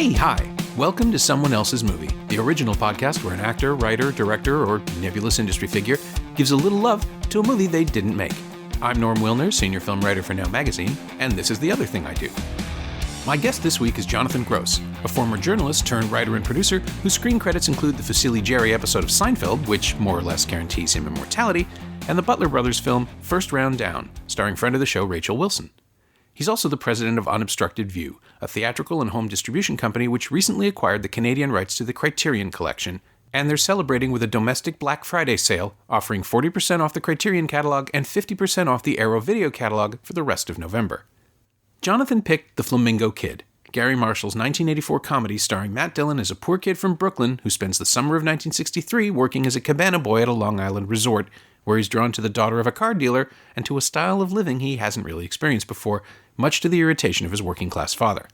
Hey, hi. Welcome to Someone Else's Movie, the original podcast where an actor, writer, director, or nebulous industry figure gives a little love to a movie they didn't make. I'm Norm Wilner, senior film writer for Now Magazine, and this is the other thing I do. My guest this week is Jonathan Gross, a former journalist turned writer and producer whose screen credits include the Fusilli Jerry episode of Seinfeld, which more or less guarantees him immortality, and the Butler Brothers film First Round Down, starring friend of the show Rachel Wilson. He's also the president of Unobstructed View, a theatrical and home distribution company which recently acquired the Canadian rights to the Criterion Collection, and they're celebrating with a domestic Black Friday sale, offering 40% off the Criterion catalog and 50% off the Arrow video catalog for the rest of November. Jonathan picked The Flamingo Kid, Garry Marshall's 1984 comedy starring Matt Dillon as a poor kid from Brooklyn who spends the summer of 1963 working as a cabana boy at a Long Island resort, where he's drawn to the daughter of a car dealer and to a style of living he hasn't really experienced before, much to the irritation of his working-class father.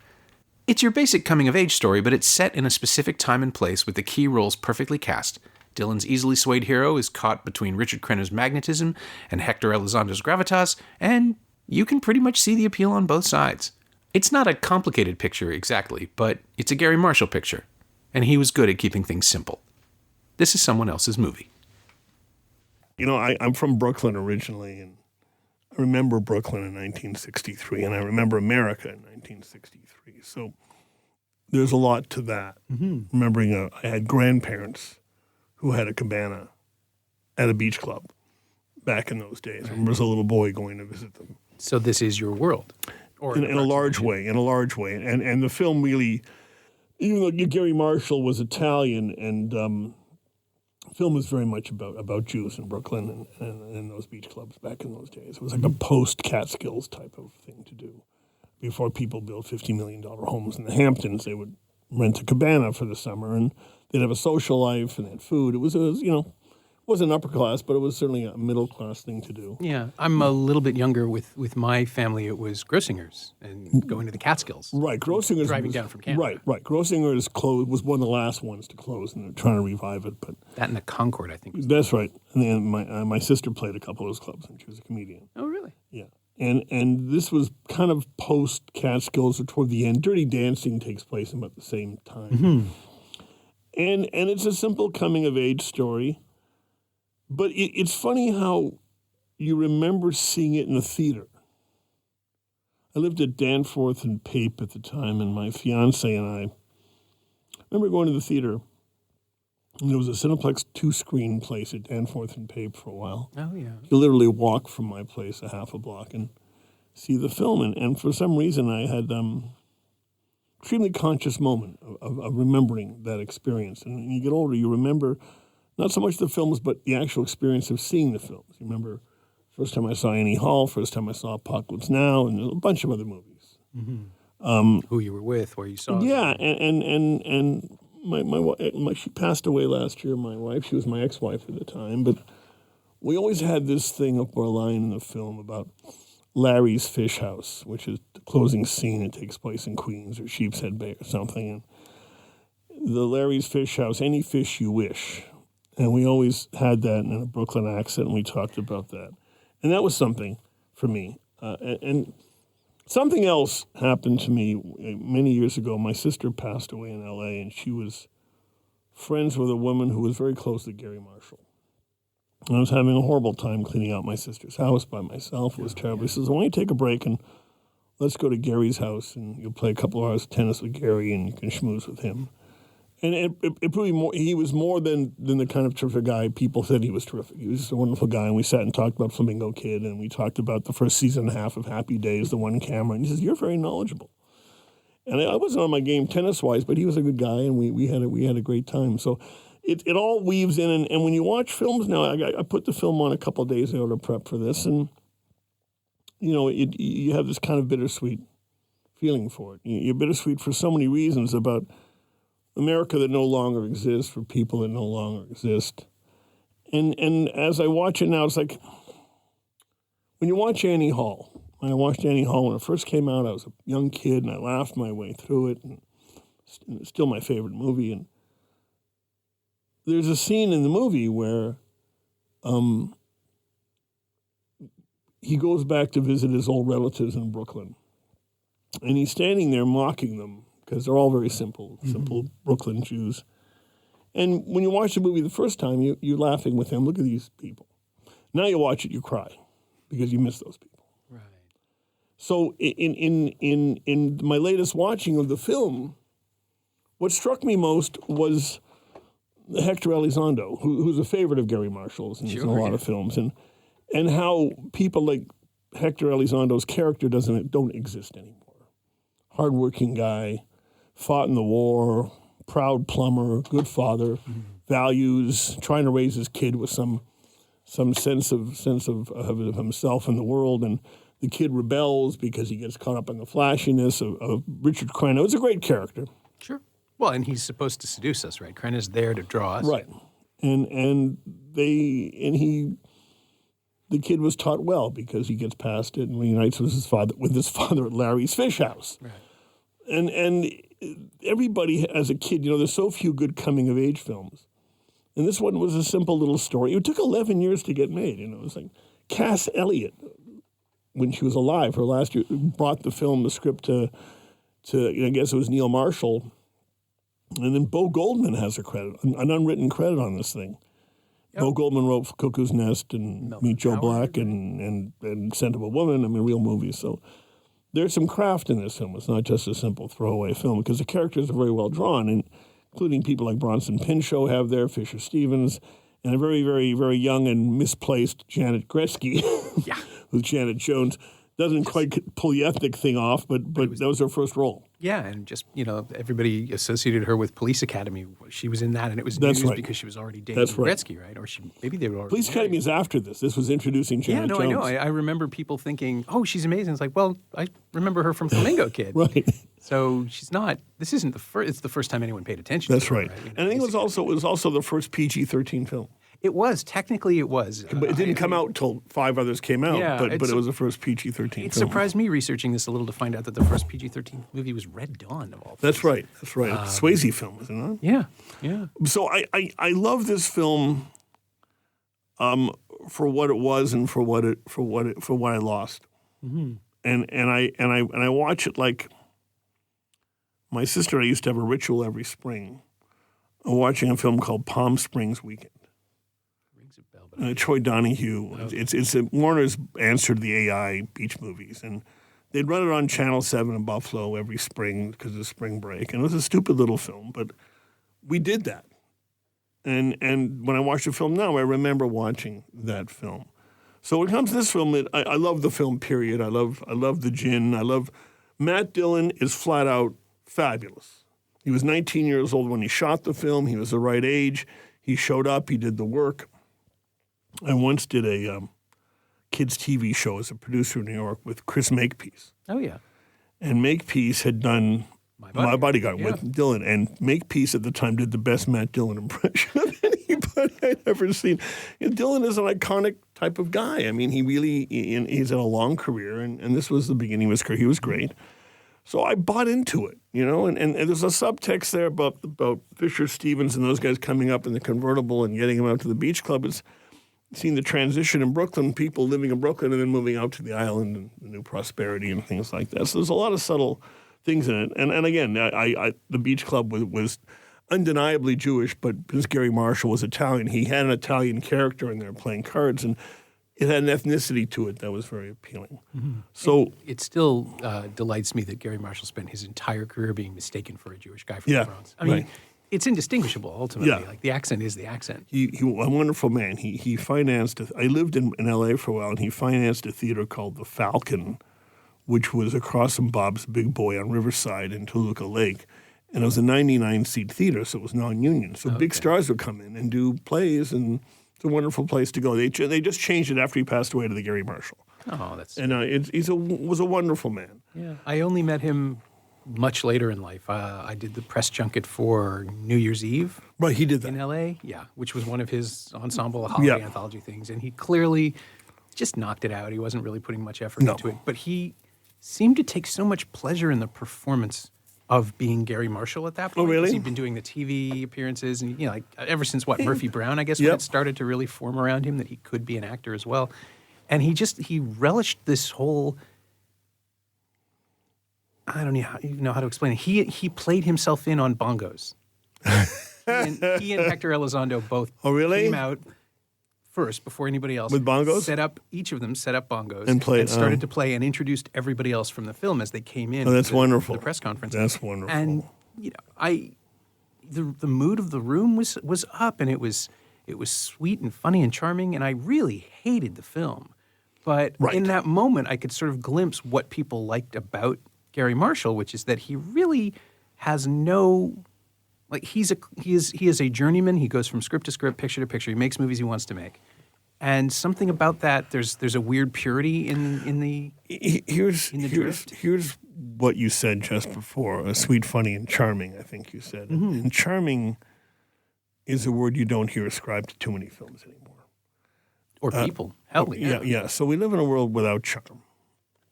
It's your basic coming-of-age story, but it's set in a specific time and place with the key roles perfectly cast. Dillon's easily swayed hero is caught between Richard Crenna's magnetism and Hector Elizondo's gravitas, and you can pretty much see the appeal on both sides. It's not a complicated picture exactly, but it's a Garry Marshall picture, and he was good at keeping things simple. This is Someone Else's Movie. You know, I'm from Brooklyn originally, and I remember Brooklyn in 1963, and I remember America in 1963. So there's a lot to that. Mm-hmm. Remembering I had grandparents who had a cabana at a beach club back in those days. I remember as a little boy going to visit them. So this is your world? Or in a large way. And the film really, even though Garry Marshall was Italian, and film was very much about Jews in Brooklyn and those beach clubs back in those days. It was like a post-Catskills type of thing to do. Before people built $50 million homes in the Hamptons, they would rent a cabana for the summer, and they'd have a social life and they had food. It was wasn't upper class, but it was certainly a middle class thing to do. Yeah, I'm a little bit younger. With my family, it was Grossinger's and going to the Catskills. Right, Grossinger's driving down from Canada. Right. Grossinger's was one of the last ones to close, and they're trying to revive it. But that and the Concord, I think. That's right. And then my sister played a couple of those clubs, and she was a comedian. Oh, really? Yeah. And this was kind of post Catskills or toward the end. Dirty Dancing takes place about the same time. Mm-hmm. And it's a simple coming of age story. But it's funny how you remember seeing it in the theater. I lived at Danforth and Pape at the time, and my fiance and I remember going to the theater. And there was a Cineplex 2-screen place at Danforth and Pape for a while. Oh, yeah. You literally walk from my place a half a block and see the film. And for some reason, I had extremely conscious moment of remembering that experience. And when you get older, you remember not so much the films, but the actual experience of seeing the films. You remember first time I saw Annie Hall, first time I saw Apocalypse Now, and a bunch of other movies. Mm-hmm. Who you were with, where you saw yeah, them. And my she passed away last year, my wife. She was my ex-wife at the time. But we always had this thing up our line in the film about Larry's Fish House, which is the closing scene. It takes place in Queens or Sheepshead Bay or something. And the Larry's Fish House, any fish you wish. And we always had that in a Brooklyn accent, and we talked about that. And that was something for me. And something else happened to me many years ago. My sister passed away in L.A., and she was friends with a woman who was very close to Garry Marshall. And I was having a horrible time cleaning out my sister's house by myself. It was terrible. He says, why don't you take a break and let's go to Gary's house, and you'll play a couple of hours of tennis with Garry, and you can schmooze with him. And it proved he was more than the kind of terrific guy people said he was terrific. He was just a wonderful guy, and we sat and talked about Flamingo Kid, and we talked about the first season and a half of Happy Days, the one camera, and he says, you're very knowledgeable. And I wasn't on my game tennis-wise, but he was a good guy, and we had a great time. So it all weaves in, and when you watch films now, I put the film on a couple of days ago to prep for this, and you have this kind of bittersweet feeling for it. You're bittersweet for so many reasons about America that no longer exists, for people that no longer exist. And as I watch it now, it's like when you watch Annie Hall. When I watched Annie Hall when it first came out, I was a young kid, and I laughed my way through it, and it's still my favorite movie. And there's a scene in the movie where he goes back to visit his old relatives in Brooklyn. And he's standing there mocking them because they're all very simple Brooklyn Jews. And when you watch the movie the first time, you're laughing with them. Look at these people. Now you watch it, you cry because you miss those people. Right. So in my latest watching of the film, what struck me most was Hector Elizondo, who's a favorite of Garry Marshall's and he's in a lot of films, and how people like Hector Elizondo's character don't exist anymore. Hardworking guy, fought in the war, proud plumber, good father, values, trying to raise his kid with some sense of himself and the world, and the kid rebels because he gets caught up in the flashiness of Richard Crenna. It's a great character. Sure. Well, and he's supposed to seduce us, right? Crenna's there to draw us. Right. The kid was taught well because he gets past it and reunites with his father at Larry's Fish House. Right. And everybody as a kid, there's so few good coming of age films. And this one was a simple little story. It took 11 years to get made. It was like Cass Elliot, when she was alive, her last year, brought the script to I guess it was Neil Marshall. And then Bo Goldman has a credit, an unwritten credit on this thing. Yep. Bo Goldman wrote Cuckoo's Nest and Meet Joe Black and Scent of a Woman, real movies. So there's some craft in this film. It's not just a simple throwaway film because the characters are very well drawn, including people like Bronson Pinchot have there, Fisher Stevens, and a very, very, very young and misplaced Janet Gretzky, who's Janet Jones. Doesn't quite pull the ethnic thing off, but that was her first role. Yeah, and just, everybody associated her with Police Academy. She was in that, and it was news because she was already dating Gretzky, right? Or maybe they were already Police Academy is after this. This was introducing Janet Jones. I know. I remember people thinking, oh, she's amazing. It's like, well, I remember her from Flamingo Kid. Right. So she's not, this isn't the first, it's the first time anyone paid attention to her. That's right. And I think it was also the first PG-13 film. It was. Technically, it was. But it didn't come out until 5 others came out, but it was the first PG-13 film. It surprised me researching this a little to find out that the first PG-13 movie was Red Dawn of all things. That's right. Swayze film, isn't it? Yeah. So I love this film for what it was and for what I lost. Mm-hmm. And I watch it like my sister and I used to have a ritual every spring of watching a film called Palm Springs Weekend. Troy Donahue. It's Warner's answer to the AI beach movies, and they'd run it on Channel 7 in Buffalo every spring because of spring break, and it was a stupid little film, but we did that. And when I watch the film now, I remember watching that film. So when it comes to this film, I love the film. Period. I love the gin. I love Matt Dillon is flat out fabulous. He was 19 years old when he shot the film. He was the right age. He showed up. He did the work. I once did a kids' TV show as a producer in New York with Chris Makepeace. Oh, yeah. And Makepeace had done My Bodyguard with Dillon. And Makepeace at the time did the best Matt Dillon impression of anybody I'd ever seen. Dillon is an iconic type of guy. He really, he's had a long career, and this was the beginning of his career. He was great. So I bought into it, and there's a subtext there about Fisher Stevens and those guys coming up in the convertible and getting him out to the beach club. It's seeing the transition in Brooklyn, people living in Brooklyn and then moving out to the island and the new prosperity and things like that. So there's a lot of subtle things in it. And again, the beach club was undeniably Jewish, but since Garry Marshall was Italian, he had an Italian character in there playing cards, and it had an ethnicity to it that was very appealing. Mm-hmm. So it still delights me that Garry Marshall spent his entire career being mistaken for a Jewish guy from the Bronx. Right. It's indistinguishable, ultimately. Yeah. Like, the accent is the accent. He a wonderful man. He financed I lived in L.A. for a while, and he financed a theater called The Falcon, which was across from Bob's Big Boy on Riverside in Toluca Lake. And it was a 99-seat theater, so it was non-union. So big stars would come in and do plays, and it's a wonderful place to go. They just changed it after he passed away to the Garry Marshall. Oh, that's... And was a wonderful man. Yeah. I only met him much later in life. I did the press junket for New Year's Eve. Right, he did that. In L.A., which was one of his ensemble holiday anthology things. And he clearly just knocked it out. He wasn't really putting much effort into it. But he seemed to take so much pleasure in the performance of being Garry Marshall at that point. Oh, really? He'd been doing the TV appearances, and ever since Murphy Brown, I guess, when it started to really form around him that he could be an actor as well. And he relished this whole I don't even know how to explain it. He played himself in on bongos. He and Hector Elizondo both came out first before anybody else. With bongos? Each of them set up bongos. And started to play and introduced everybody else from the film as they came in. Oh, that's wonderful. The press conference. That's wonderful. And, the mood of the room was up, and it was sweet and funny and charming, and I really hated the film. But in that moment, I could sort of glimpse what people liked about Garry Marshall, which is that he really has no, like he is a journeyman. He goes from script to script, picture to picture. He makes movies he wants to make, and something about that. There's a weird purity in the drift. Here's what you said just before: sweet, funny, and charming. I think you said, and charming is a word you don't hear ascribed to too many films anymore. Or people. Hell yeah. Yeah. So we live in a world without charm.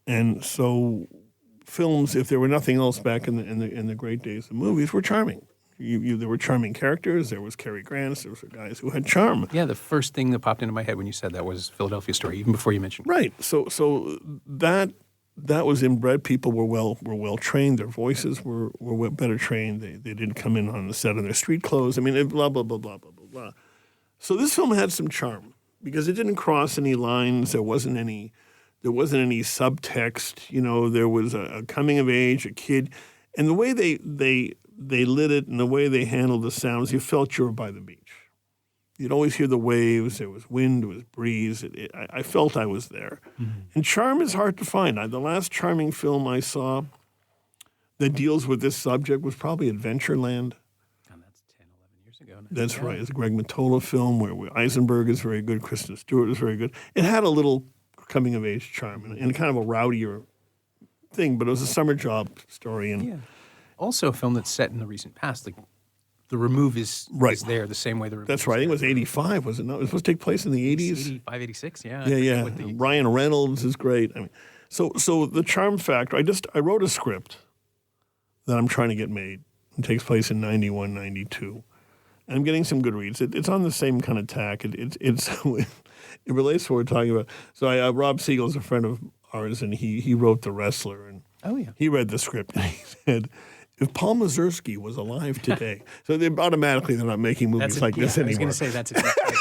And so films, if there were nothing else back in the great days of movies, were charming. There were charming characters. There was Cary Grant. There was guys who had charm. Yeah, the first thing that popped into my head when you said that was Philadelphia Story, even before you mentioned it. Right. So that was inbred. People were well trained. Their voices were better trained. They didn't come in on the set in their street clothes. I mean, blah, blah, blah, blah, blah, blah, blah. So this film had some charm, because it didn't cross any lines. There wasn't any subtext. There was a coming of age, a kid, and the way they lit it and the way they handled the sounds, you felt you were by the beach. You'd always hear the waves. There was wind. There was breeze. I felt I was there. Mm-hmm. And charm is hard to find. The last charming film I saw that deals with this subject was probably Adventureland. That's right. It's a Greg Mottola film where Eisenberg is very good, Kristen Stewart is very good. It had a little coming-of-age charm and kind of a rowdier thing, but it was a summer job story. And also a film that's set in the recent past. Like, the remove is there the same way the remove. That's right. I think it was 85, was it not? It was supposed to take place in the 80s? 85, 86, yeah. Yeah. Ryan Reynolds is great. I mean, so the charm factor, I wrote a script that I'm trying to get made. It takes place in 91, 92. I'm getting some good reads. It's on the same kind of tack. It relates to what we're talking about. So Rob Siegel's a friend of ours, and he wrote The Wrestler. And he read the script, and he said, if Paul Mazursky was alive today, so they're not making movies like this anymore. I was going to say that's exactly.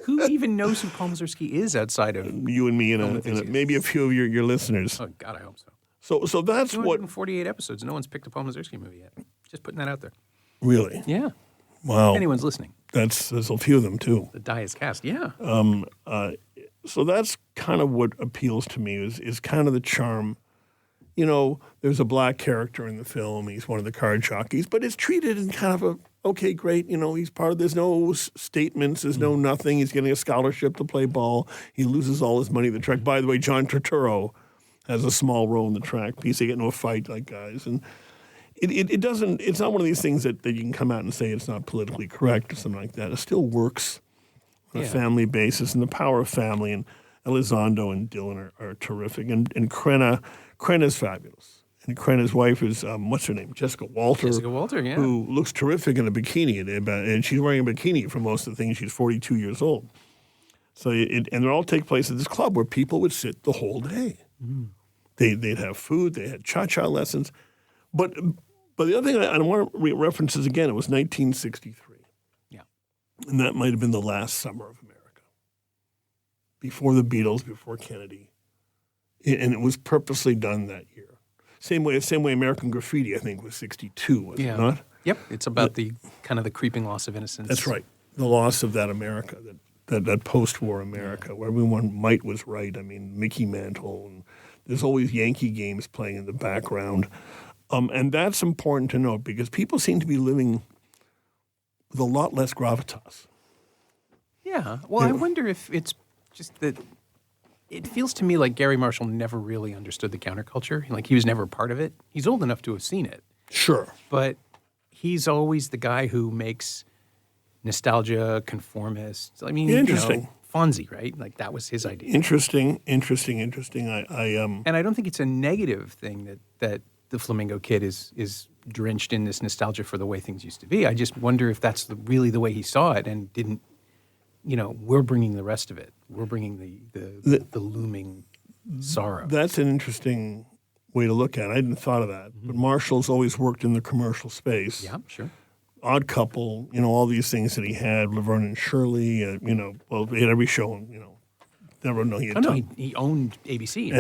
Who even knows who Paul Mazursky is outside of you and me and maybe a few of your listeners? Oh God, I hope so. So that's 248 episodes. No one's picked a Paul Mazursky movie yet. Just putting that out there. Really? Yeah. Wow. Anyone's listening. There's a few of them, too. The die is cast, yeah. So that's kind of what appeals to me is kind of the charm. There's a black character in the film. He's one of the card jockeys, but it's treated in kind of okay, great. He's part of, there's no statements, there's no nothing. He's getting a scholarship to play ball. He loses all his money in the track. By the way, John Turturro has a small role in the track piece. They get into a fight like guys. And It doesn't. It's not one of these things that you can come out and say it's not politically correct or something like that. It still works on a family basis, and the power of family. And Elizondo and Dillon are terrific, and Krena's fabulous. And Krena's wife is what's her name? Jessica Walter. Jessica Walter, yeah, who looks terrific in a bikini, and she's wearing a bikini for most of the things. She's 42 years old. So and they all take place at this club where people would sit the whole day. Mm. They'd have food. They had cha-cha lessons, but the other thing I want to reference is, again, it was 1963. Yeah. And that might have been the last summer of America. Before the Beatles, before Kennedy. And it was purposely done that year. Same way American Graffiti, I think, was 62, was it not? Yep. It's about the kind of the creeping loss of innocence. That's right. The loss of that America, that post-war America, where everyone might was right. I mean, Mickey Mantle, and there's always Yankee games playing in the background. And that's important to note because people seem to be living with a lot less gravitas. Yeah. Well, I wonder if it's just that it feels to me like Garry Marshall never really understood the counterculture. Like, he was never part of it. He's old enough to have seen it. Sure. But he's always the guy who makes nostalgia conformists. I mean, interesting. Fonzie, right? Like, that was his idea. Interesting. And I don't think it's a negative thing that the Flamingo Kid is drenched in this nostalgia for the way things used to be. I just wonder if that's really the way he saw it and didn't, we're bringing the rest of it. We're bringing the looming sorrow. That's an interesting way to look at it. I hadn't thought of that. But Marshall's always worked in the commercial space. Yeah, sure. Odd Couple, all these things that he had, Laverne and Shirley, well, he had every show, never know he had done. He owned ABC.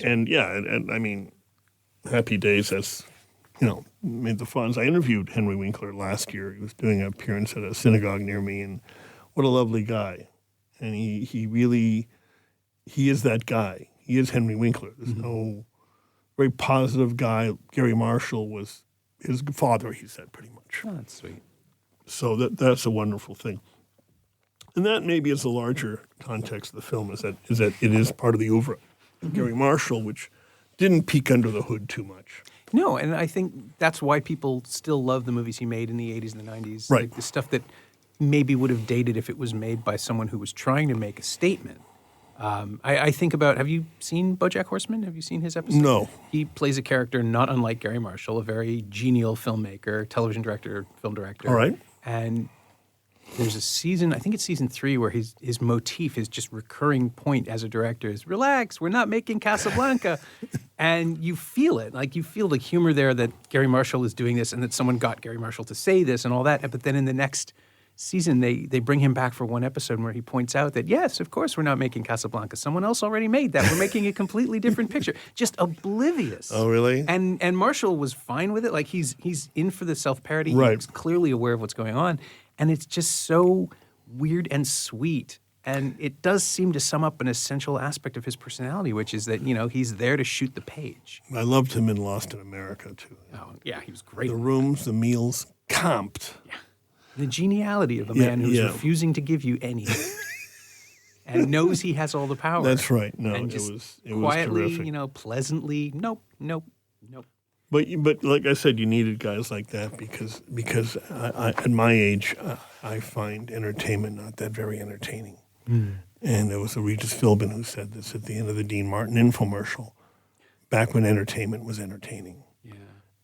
And I mean, Happy Days, that's, made the funds. I interviewed Henry Winkler last year. He was doing an appearance at a synagogue near me, and what a lovely guy. And he is that guy. He is Henry Winkler. There's no very positive guy. Garry Marshall was his father, he said, pretty much. Oh, that's sweet. So that's a wonderful thing. And that maybe is the larger context of the film, is that it is part of the oeuvre of Garry Marshall, which didn't peek under the hood too much. No, and I think that's why people still love the movies he made in the 80s and the 90s. Right. Like the stuff that maybe would have dated if it was made by someone who was trying to make a statement. I think about, have you seen BoJack Horseman? Have you seen his episode? No. He plays a character not unlike Garry Marshall, a very genial filmmaker, television director, film director. All right. And there's a season, I think it's season 3, where his motif, his just recurring point as a director is, relax, we're not making Casablanca. And you feel it. Like, you feel the humor there that Garry Marshall is doing this and that someone got Garry Marshall to say this and all that. But then in the next season, they bring him back for one episode where he points out that, yes, of course we're not making Casablanca. Someone else already made that. We're making a completely different picture. Just oblivious. Oh, really? And Marshall was fine with it. Like, he's in for the self-parody. Right. He's clearly aware of what's going on. And it's just so weird and sweet. And it does seem to sum up an essential aspect of his personality, which is that, he's there to shoot the page. I loved him in Lost in America, too. Oh, yeah, he was great. The rooms, the meals, comped. Yeah. The geniality of a man who's refusing to give you anything and knows he has all the power. That's right. No, and it just was quietly, terrific. Pleasantly, nope. But like I said, you needed guys like that because I at my age, I find entertainment not that very entertaining. And it was Regis Philbin who said this at the end of the Dean Martin infomercial, back when entertainment was entertaining. Yeah,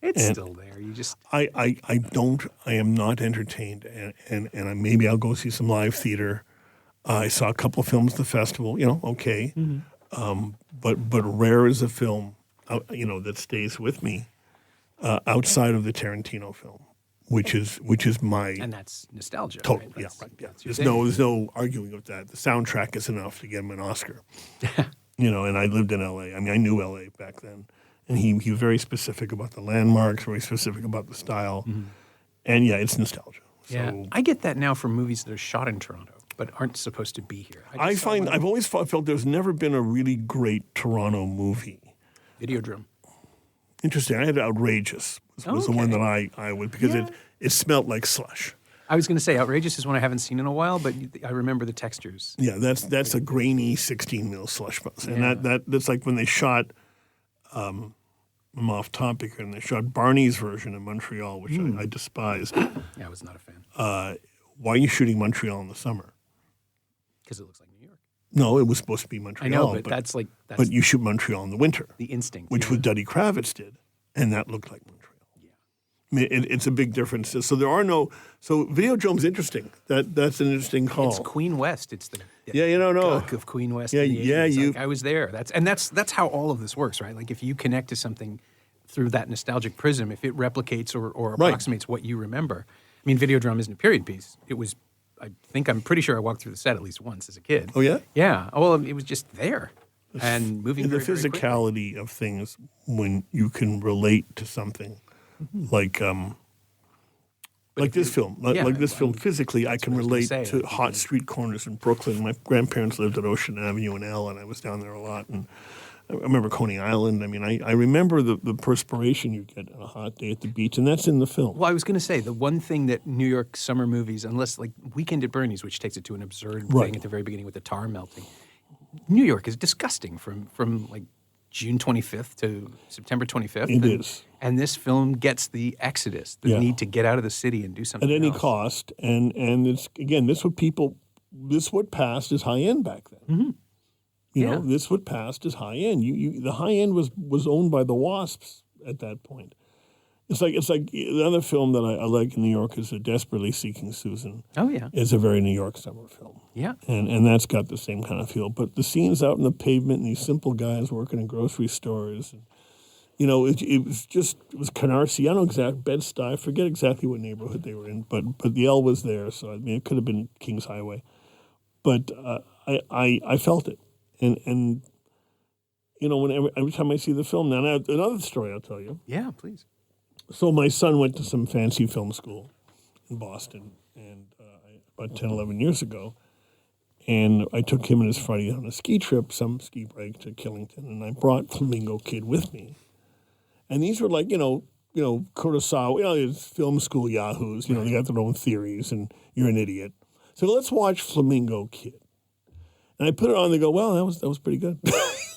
it's still there. You just I am not entertained, and maybe I'll go see some live theater. I saw a couple of films at the festival, okay, but rare is a film, that stays with me outside of the Tarantino film, which is my and that's nostalgia. total. Right? Yeah. That's There's no arguing with that. The soundtrack is enough to get him an Oscar. And I lived in L.A. I mean, I knew L.A. back then. And he was very specific about the landmarks, very specific about the style. And, it's nostalgia. So, I get that now from movies that are shot in Toronto but aren't supposed to be here. I've always felt there's never been a really great Toronto movie. Videodrome. Interesting. I had Outrageous was the one that I would, because it smelled like slush. I was going to say, Outrageous is one I haven't seen in a while, but I remember the textures. Yeah, that's a grainy 16 mil slush bus. And that's like when they shot, I'm off topic here, and they shot Barney's version in Montreal, which I despise. Yeah, I was not a fan. Why are you shooting Montreal in the summer? Because it looks like New York. No, it was supposed to be Montreal. I know, but that's but you shoot Montreal in the winter. The instinct. Which was Duddy Kravitz did, and that looked like Montreal. Yeah. I mean, it's a big difference. So there are no. So Videodrome's interesting. That's an interesting call. It's Queen West. It's the guck of Queen West. Yeah, in the yeah. 80s. Like, I was there. That's how all of this works, right? Like, if you connect to something through that nostalgic prism, if it replicates or approximates what you remember. I mean, Videodrome isn't a period piece. It was. I'm pretty sure I walked through the set at least once as a kid. Oh yeah. Yeah. Well, it was just there and moving. The very, physicality of things when you can relate to something, like this film. Like this film, physically, I can relate to hot street corners in Brooklyn. My grandparents lived at Ocean Avenue and L, and I was down there a lot. And I remember Coney Island. I mean, I remember the perspiration you get on a hot day at the beach, and that's in the film. Well, I was going to say, the one thing that New York summer movies, unless like Weekend at Bernie's, which takes it to an absurd thing at the very beginning with the tar melting, New York is disgusting from like June 25th to September 25th. It is. And this film gets the exodus, the need to get out of the city and do something at any else. cost. And it's, again, this what passed as high end back then. You know, this what passed as high end. The high end was owned by the WASPs at that point. It's like the other film that I like in New York is Desperately Seeking Susan. Oh yeah, it's a very New York summer film. Yeah, and that's got the same kind of feel. But the scenes out in the pavement and these simple guys working in grocery stores, it was Canarsie. I don't know exactly, Bed-Stuy. I forget exactly what neighborhood they were in, but the L was there, so I mean it could have been Kings Highway. But I felt it, and every time I see the film now, another story I'll tell you. Yeah, please. So my son went to some fancy film school in Boston, and about 10, 11 years ago, and I took him and his buddy on a ski trip, some ski break to Killington, and I brought Flamingo Kid with me. And these were like, Kurosawa, it's film school yahoos, they got their own theories, and you're an idiot. So let's watch Flamingo Kid. And I put it on, and they go, well, that was pretty good.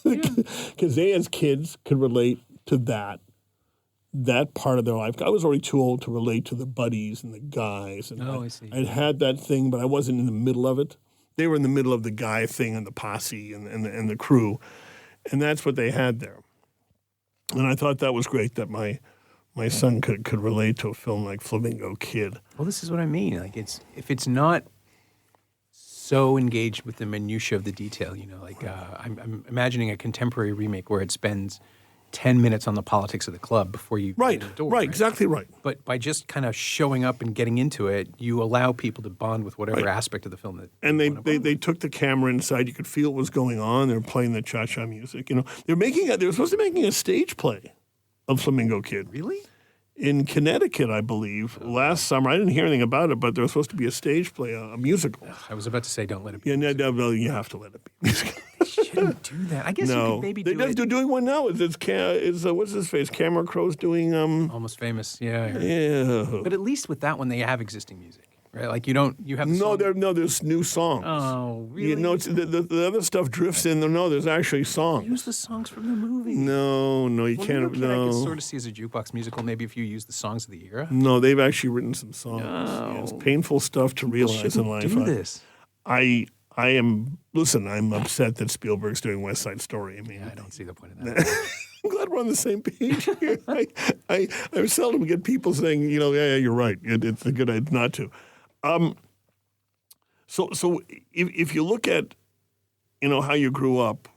Because they, as kids, could relate to that part of their life. I was already too old to relate to the buddies and the guys. And I see. I'd had that thing, but I wasn't in the middle of it. They were in the middle of the guy thing and the posse and the crew. And that's what they had there. And I thought that was great that my son could relate to a film like Flamingo Kid. Well, this is what I mean. Like if it's not so engaged with the minutiae of the detail, I'm imagining a contemporary remake where it spends 10 minutes on the politics of the club before you right, get in the door. Right, exactly right. But by just kind of showing up and getting into it, you allow people to bond with whatever aspect of the film that they took the camera inside. You could feel what was going on. They were playing the cha-cha music. They were supposed to be making a stage play of Flamingo Kid. Really? In Connecticut, I believe, last summer. I didn't hear anything about it, but there was supposed to be a stage play, a musical. I was about to say, don't let it be. Yeah, no, you have to let it be. They shouldn't do that. I guess you could maybe do it. They're doing one now. What's his face? Cameron Crowe's doing... Almost Famous, yeah. Yeah. But at least with that one, they have existing music, right? Like you have the song. There's new songs. Oh, really? The other stuff drifts in. No, there's actually songs. Use the songs from the movie. No, you can't. I could sort of see as a jukebox musical, maybe if you use the songs of the era. No, they've actually written some songs. No. Yeah, it's painful stuff to realize in life. Do this. I'm upset that Spielberg's doing West Side Story. I mean, I don't see the point of that. I'm glad we're on the same page here. I seldom get people saying, yeah, you're right. It's a good idea not to. So if you look at, how you grew up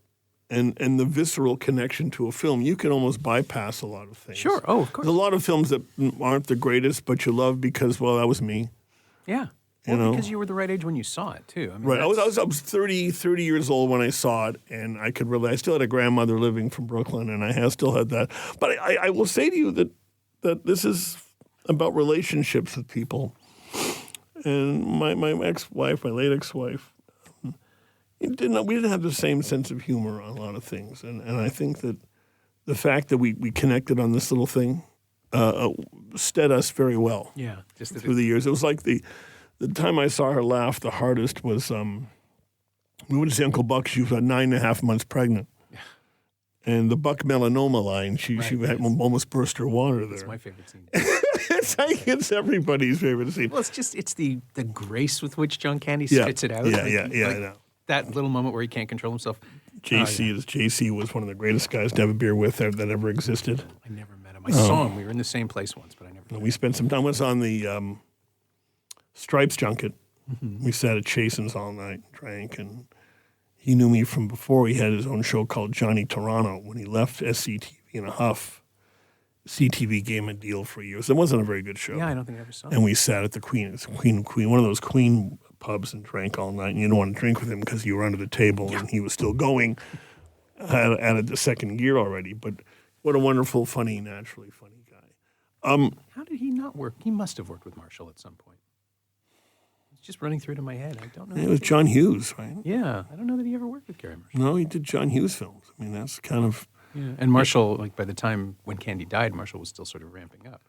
and the visceral connection to a film, you can almost bypass a lot of things. Sure. Oh, of course. There's a lot of films that aren't the greatest, but you love because, well, that was me. Yeah. Well, because you were the right age when you saw it, too. I mean, right. I was 30 years old when I saw it, and I could relate. I still had a grandmother living from Brooklyn, and I still had that. But I will say to you that this is about relationships with people. And my ex-wife, my late ex-wife, we didn't have the same sense of humor on a lot of things. And I think that the fact that we connected on this little thing stead us very well through the years. It was like the time I saw her laugh the hardest was we went to see Uncle Buck. She was about 9.5 months pregnant. And the Buck melanoma line, she had almost burst her water there. That's my favorite scene. It's everybody's favorite scene. Well, it's the grace with which John Candy spits it out. I know. That little moment where he can't control himself. JC was one of the greatest guys to have a beer with that ever existed. I never met him. I saw him. We were in the same place once, but I never met him. We spent some time. I was on the Stripes junket. Mm-hmm. We sat at Chasen's all night and drank, and he knew me from before. He had his own show called Johnny Toronto. When he left SCTV in a huff, CTV gave him a deal for years. It wasn't a very good show. Yeah, I don't think I ever saw it. And we sat at the Queen, one of those Queen pubs, and drank all night. And you didn't want to drink with him because you were under the table, and he was still going. At the second gear already. But what a wonderful, naturally funny guy. How did he not work? He must have worked with Marshall at some point. It's just running through to my head. I don't know. It was John Hughes, right? Yeah. I don't know that he ever worked with Garry Marshall. No, he did John Hughes films. I mean, that's kind of... Yeah. And Marshall, by the time when Candy died, Marshall was still sort of ramping up.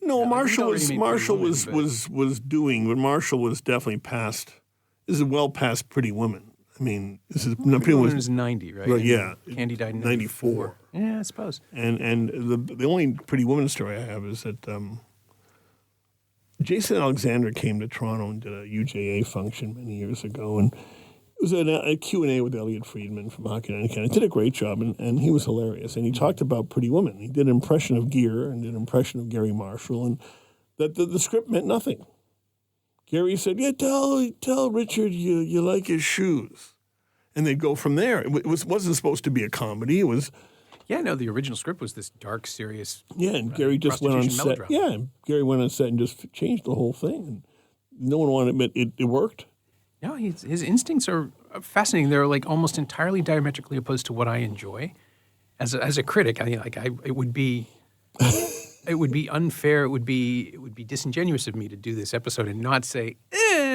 No, Marshall was doing, but Marshall was definitely past... This is well past Pretty Woman. I mean, this is... Pretty Woman was 90, right? Right, yeah. Candy died in 94. Yeah, I suppose. And the only Pretty Woman story I have is that... Jason Alexander came to Toronto and did a UJA function many years ago, and it was a Q&A with Elliot Friedman from Hockey Night in Canada. He did a great job, and he was hilarious. And he talked about Pretty Woman. He did an impression of Gere and did an impression of Garry Marshall, and that the script meant nothing. Garry said, "Yeah, tell Richard you like his shoes," and they'd go from there. It wasn't supposed to be a comedy. It was Yeah, no, the original script was this dark, serious. Yeah, and Gary just went on prostitution set. melodrama. Yeah, and Gary went on set and just changed the whole thing. And no one wanted to admit it worked. No, his instincts are fascinating. They're like almost entirely diametrically opposed to what I enjoy. As a critic, it would be unfair. It would be disingenuous of me to do this episode and not say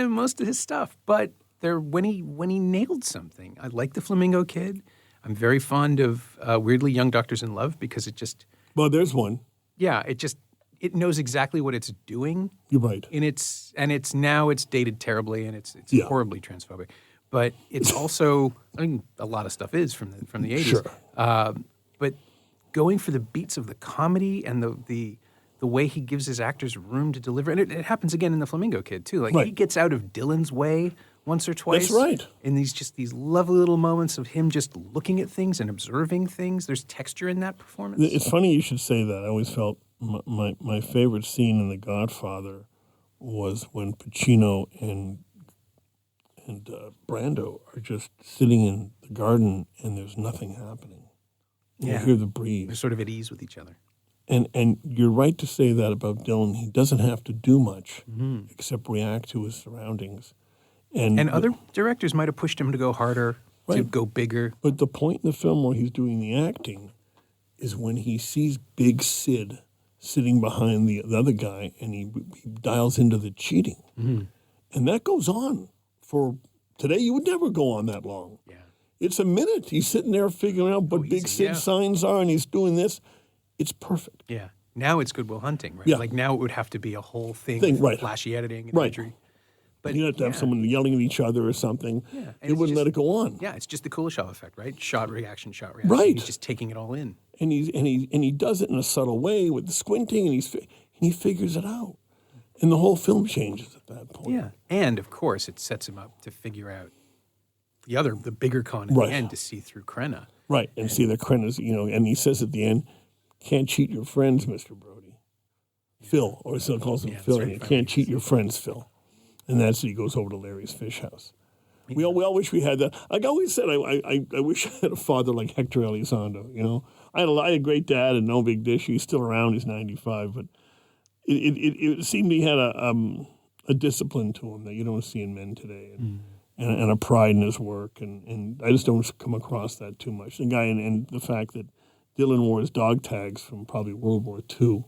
most of his stuff. But when he nailed something, I like the Flamingo Kid. I'm very fond of Weirdly Young Doctors in Love because it just. Well, there's one. Yeah, it knows exactly what it's doing. You're right. And it's dated terribly and it's horribly transphobic. But it's also, I mean, a lot of stuff is from the 80s. Sure. But going for the beats of the comedy and the way he gives his actors room to deliver, and it happens again in the Flamingo Kid too. Like he gets out of Dillon's way once or twice. That's right. And these lovely little moments of him just looking at things and observing things. There's texture in that performance. It's funny you should say that. I always felt my favorite scene in The Godfather was when Pacino and Brando are just sitting in the garden and there's nothing happening. You hear the breeze. They're sort of at ease with each other. And you're right to say that about Dillon. He doesn't have to do much except react to his surroundings. And other directors might have pushed him to go harder, to go bigger. But the point in the film where he's doing the acting is when he sees Big Sid sitting behind the other guy and he dials into the cheating. Mm-hmm. And that goes on for today. You would never go on that long. Yeah. it's a minute. He's sitting there figuring out what Big Sid signs are, and he's doing this. It's perfect. Yeah. Now it's Good Will Hunting, right? Yeah. Like now it would have to be a whole thing with flashy editing and imagery. But you'd have to have someone yelling at each other or something. Yeah. They wouldn't let it go on. Yeah, it's just the Kuleshov effect, right? Shot reaction. Right. He's just taking it all in. And he does it in a subtle way with the squinting, and he figures it out. And the whole film changes at that point. Yeah. And of course it sets him up to figure out the bigger con at the end, to see through Krenna. Right. And see that Krenna's, and he says at the end, can't cheat your friends, Mr. Brody. Phil, or so calls him Phil. You can't cheat your friends, Phil. And that's he goes over to Larry's Fish House. Yeah. We all wish we had that. Like I always said, I wish I had a father like Hector Elizondo. I had a great dad and no big dish. He's still around. He's 95, but it seemed he had a discipline to him that you don't see in men today, and a pride in his work. And I just don't come across that too much. The guy and the fact that Dillon wore his dog tags from probably World War II.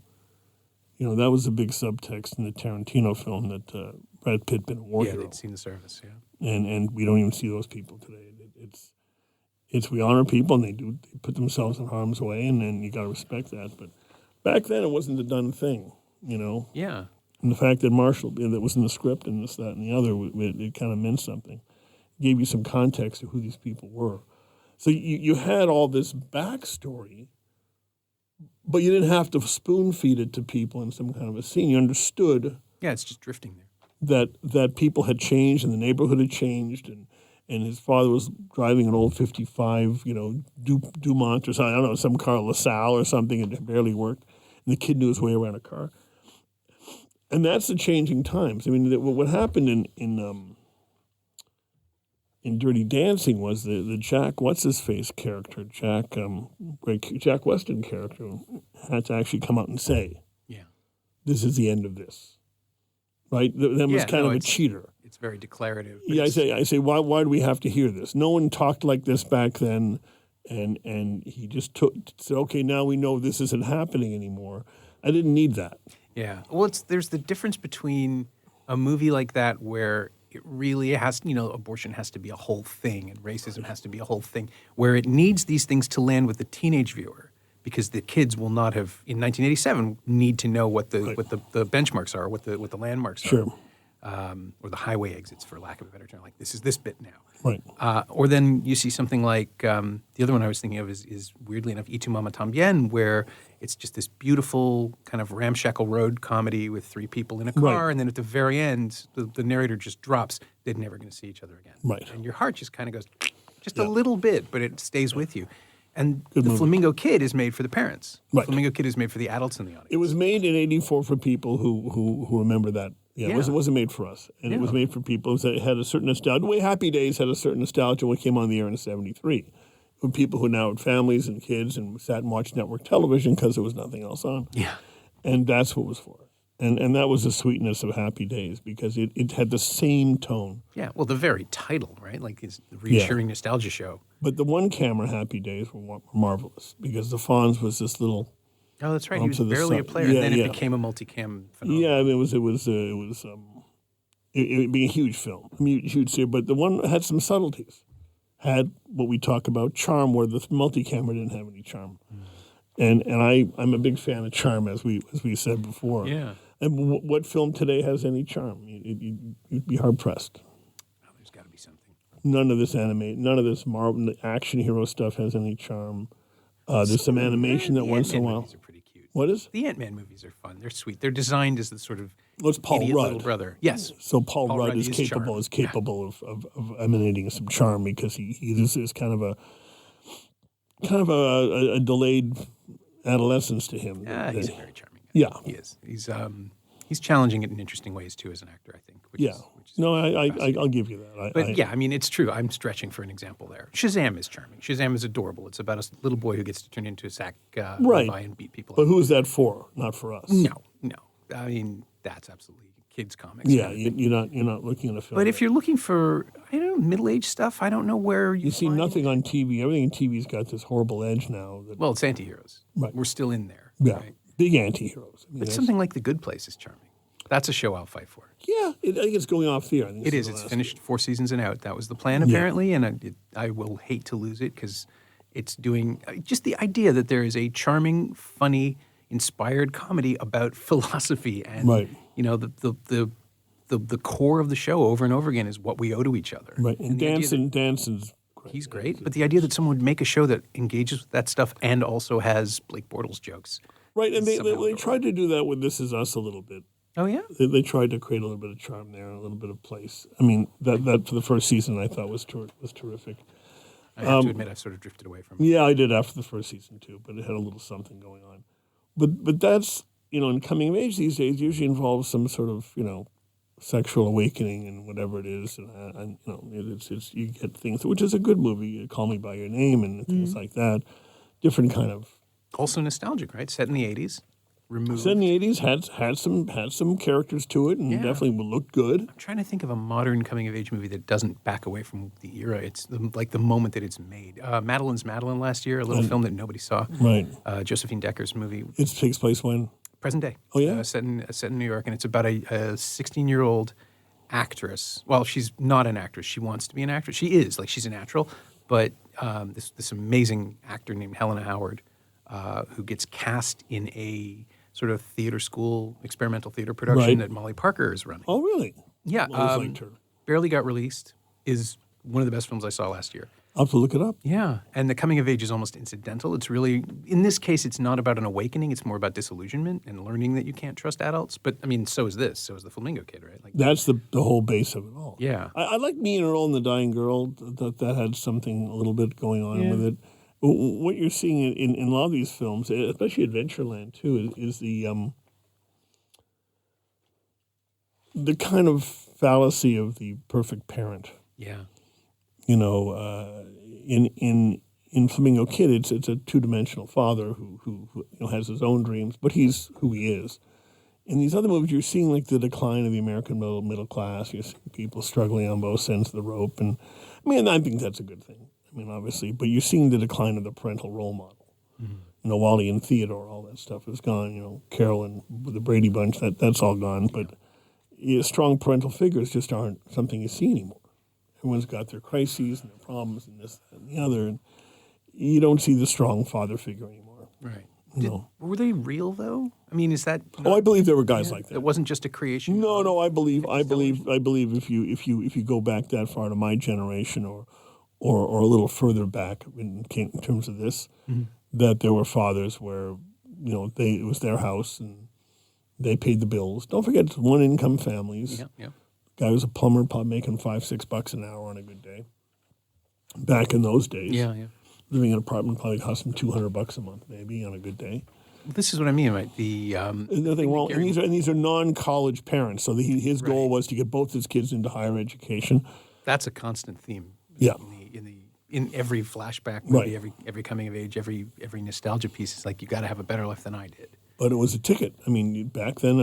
That was a big subtext in the Tarantino film that Brad Pitt been a war hero. Yeah, they'd seen the service, yeah. And we don't even see those people today. It's we honor people, and they put themselves in harm's way, and then you got to respect that. But back then, it wasn't a done thing, Yeah. And the fact that Marshall, that was in the script and this, that, and the other, it kind of meant something. It gave you some context to who these people were. So you had all this backstory, but you didn't have to spoon feed it to people in some kind of a scene. You understood. Yeah, it's just drifting there. That people had changed and the neighborhood had changed, and his father was driving an old 55, Dumont or something, I don't know, some car, LaSalle or something, and it barely worked. And the kid knew his way around a car. And that's the changing times. I mean, what happened in Dirty Dancing was the Jack what's-his-face character, Jack Weston character, had to actually come out and say, this is the end of this. Right? That was kind of a cheater. It's very declarative. Yeah, I say, why do we have to hear this? No one talked like this back then, and he just said, okay, now we know this isn't happening anymore. I didn't need that. Yeah. Well, there's the difference between a movie like that where it really has, abortion has to be a whole thing and racism has to be a whole thing, where it needs these things to land with the teenage viewer because the kids will not have, in 1987, need to know what the benchmarks are, what the landmarks are. Or the highway exits, for lack of a better term. Like, this is this bit now. Right. Or then you see something like, the other one I was thinking of is weirdly enough, Y Tu Mama Tambien, where it's just this beautiful kind of ramshackle road comedy with three people in a car, and then at the very end, the narrator just drops, they're never going to see each other again. Right. And your heart just kind of goes, just a little bit, but it stays with you. And the Flamingo Kid is made for the parents. Right. Flamingo Kid is made for the adults in the audience. It was made in '84 for people who remember that. It wasn't made for us. And it was made for people. It had a certain nostalgia. The way Happy Days had a certain nostalgia when it came on the air in '73. It with people who now had families and kids and sat and watched network television because there was nothing else on. Yeah. And that's what was for it. And that was the sweetness of Happy Days because it had the same tone. Yeah, well, the very title, right? Like it's the reassuring nostalgia show. But the one-camera Happy Days were marvelous because the Fonz was this little. Oh, that's right. He was barely a player, and then it became a multicam phenomenon. Yeah, I mean, it being a huge film, huge series. But the one had some subtleties. Had what we talk about charm, where the multi-camera didn't have any charm. And I'm a big fan of charm, as we said before. Yeah. And what film today has any charm? You'd be hard pressed. Oh, there's got to be something. None of this Marvel action hero stuff has any charm. There's some animation that once in a while. Movies are pretty cute. What is? The Ant-Man movies are fun. They're sweet. They're designed as the sort of Well, it's Paul idiot Rudd. little brother. Yes. So Paul Rudd is charm. capable of emanating some charm because he is kind of a delayed adolescence to him. Yeah, he's a very charming guy. Yeah. He is. He's challenging it in interesting ways too as an actor, I think. Which is no, I'll give you that. But I mean, it's true. I'm stretching for an example there. Shazam is charming. Shazam is adorable. It's about a little boy who gets to turn into a sack robot and beat people. But who's that for? Not for us. No. I mean, that's absolutely kids' comics. Yeah, you're not looking at a film. But if you're looking for, middle-aged stuff, I don't know where you see nothing on TV. Everything on TV's got this horrible edge now. Well, it's anti-heroes. Right. We're still in there. Yeah, right? big anti-heroes. But something like The Good Place is charming. That's a show I'll fight for. Yeah, I think it's going off the air. It is. It's finished 4 seasons and out. That was the plan, apparently, and I will hate to lose it because it's doing just the idea that there is a charming, funny, inspired comedy about philosophy and the core of the show over and over again is what we owe to each other. Right, and Danson's great. He's great, but the idea that someone would make a show that engages with that stuff and also has Blake Bortles jokes. Right, and they tried to do that with This Is Us a little bit. Oh, yeah? They tried to create a little bit of charm there, a little bit of place. I mean, that for the first season I thought was terrific. I have to admit I've sort of drifted away from it. Yeah, I did after the first season too, but it had a little something going on. But that's, in coming of age these days usually involves some sort of, sexual awakening and whatever it is. And it's you get things, which is a good movie, Call Me By Your Name and things like that. Different kind of. Also nostalgic, right? Set in the 80s. Removed. Set in the 80s, had some characters to it and definitely looked good. I'm trying to think of a modern coming-of-age movie that doesn't back away from the era. It's like the moment that it's made. Madeline's Madeline last year, a little film that nobody saw. Right. Josephine Decker's movie. It takes place when? Present day. Oh, yeah? Set in New York, and it's about a 16-year-old actress. Well, she's not an actress. She wants to be an actress. She is. She's a natural. But this amazing actor named Helena Howard who gets cast in a sort of theater school, experimental theater production that Molly Parker is running. Oh, really? Yeah. Always liked her. Barely Got Released is one of the best films I saw last year. I'll have to look it up. Yeah. And the coming of age is almost incidental. It's really, in this case, it's not about an awakening. It's more about disillusionment and learning that you can't trust adults. But, I mean, so is this. So is the Flamingo Kid, right? That's the whole base of it all. Yeah. I like Me and Earl and the Dying Girl. That had something a little bit going on with it. What you're seeing in a lot of these films, especially Adventureland too, is the kind of fallacy of the perfect parent. Yeah. In Flamingo Kid, it's a two-dimensional father who has his own dreams, but he's who he is. In these other movies, you're seeing the decline of the American middle class. You're seeing people struggling on both ends of the rope, and I think that's a good thing. Obviously, but you're seeing the decline of the parental role model. Mm-hmm. Wally and Theodore, all that stuff is gone. Carol and the Brady Bunch, that's all gone. But strong parental figures just aren't something you see anymore. Everyone's got their crises and their problems and this and the other, and you don't see the strong father figure anymore. Right. Were they real though? Is that? I believe there were guys like that. It wasn't just a creation. No. I believe if you go back that far to my generation or a little further back in terms of this, that there were fathers where, it was their house and they paid the bills. Don't forget, it's one-income families. Yeah. Guy was a plumber, probably making $5-6 an hour on a good day. Back in those days. Yeah. Living in an apartment probably cost him $200 a month, maybe, on a good day. This is what I mean, right? Nothing wrong. And these are non-college parents. So his goal was to get both his kids into higher education. That's a constant theme. Yeah. In the in every flashback movie, Right. every coming of age, every nostalgia piece, it's like you got to have a better life than I did. But it was a ticket. I mean, back then,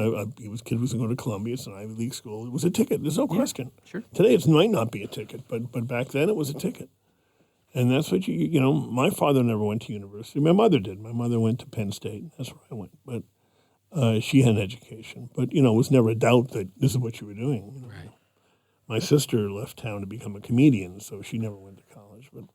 kid was going to Columbia. It's an Ivy League school. It was a ticket. There's no question. Sure. Today, it might not be a ticket, but back then, it was a ticket. And that's what my father never went to university. My mother did. My mother went to Penn State. That's where I went. But she had an education. But, it was never a doubt that this is what you were doing. Right. My sister left town to become a comedian, so she never went to college. But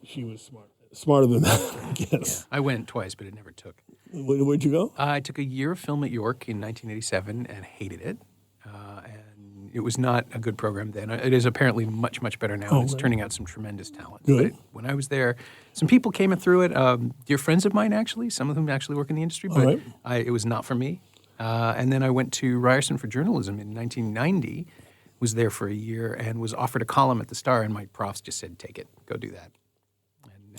she was smarter than that, I guess. Yeah. I went twice, but it never took. Where'd you go? I took a year of film at York in 1987 and hated it. And it was not a good program then. It is apparently much, much better now. It's turning out some tremendous talent. Good. But when I was there, some people came through it, dear friends of mine, actually. Some of them actually work in the industry, but it was not for me. And then I went to Ryerson for journalism in 1990, was there for a year, and was offered a column at the Star, and my profs just said, take it, go do that.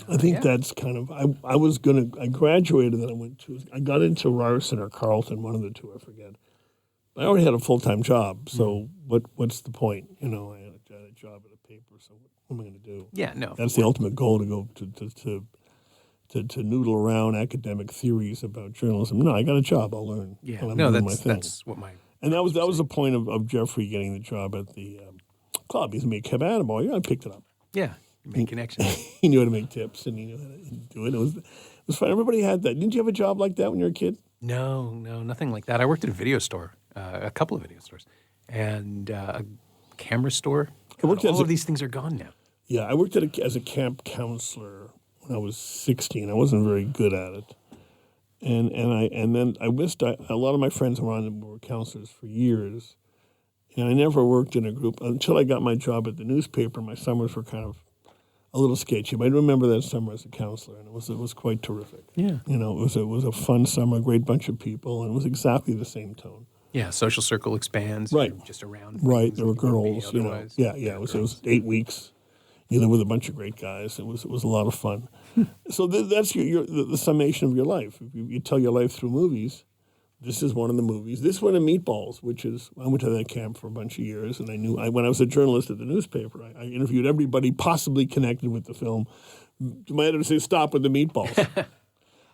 I think that's kind of, I graduated and I got into Ryerson or Carleton, one of the two, I forget. I already had a full-time job, so what's the point? I had a job at a paper, so what am I going to do? Yeah, no. That's the ultimate goal, to go to noodle around academic theories about journalism. No, I got a job, I'll learn. Yeah, that's what my... And that was the point of Jeffrey getting the job at the club. He's made cabana boy. I picked it up. Yeah. You make connections. He knew how to make tips, and he knew how to do it. It was fun. Everybody had that. Didn't you have a job like that when you were a kid? No, nothing like that. I worked at a video store, a couple of video stores, and a camera store. All of these things are gone now. Yeah, I worked as a camp counselor when I was 16. I wasn't very good at it, and then I wished a lot of my friends were counselors for years, and I never worked in a group until I got my job at the newspaper. My summers were kind of a little sketchy, but I remember that summer as a counselor, and it was quite terrific. Yeah, it was a fun summer, a great bunch of people, and it was exactly the same tone. Yeah, social circle expands. Right, just around. Right, there were girls. Yeah. It was 8 weeks. You live with a bunch of great guys. It was a lot of fun. So that's the summation of your life. If you tell your life through movies. This is one of the movies. This one, Meatballs, I went to that camp for a bunch of years, and when I was a journalist at the newspaper, I interviewed everybody possibly connected with the film. My editor said, stop with the meatballs.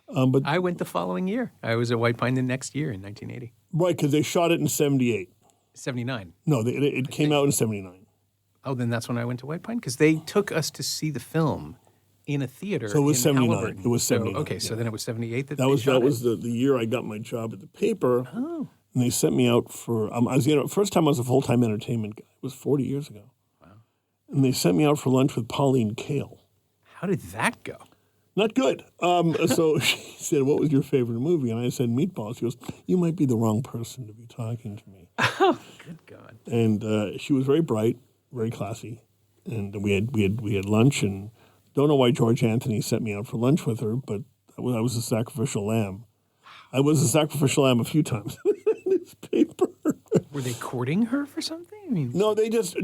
But I went the following year. I was at White Pine the next year in 1980. Right, because they shot it in 78. 79. No, it came out in 79. Oh, then that's when I went to White Pine? Because they took us to see the film in a theater. So it was in 79. Halliburton. It was 79. Okay, so then it was 78 that was the year I got my job at the paper. Oh. And they sent me out for, first time I was a full-time entertainment guy. It was 40 years ago. Wow. And they sent me out for lunch with Pauline Kael. How did that go? Not good. So she said, what was your favorite movie? And I said, Meatballs. She goes, you might be the wrong person to be talking to me. Oh, good God. And she was very bright, very classy. And we had lunch, and don't know why George Anthony sent me out for lunch with her, but I was a sacrificial lamb. I was a sacrificial lamb a few times in this paper. Were they courting her for something? I mean, no,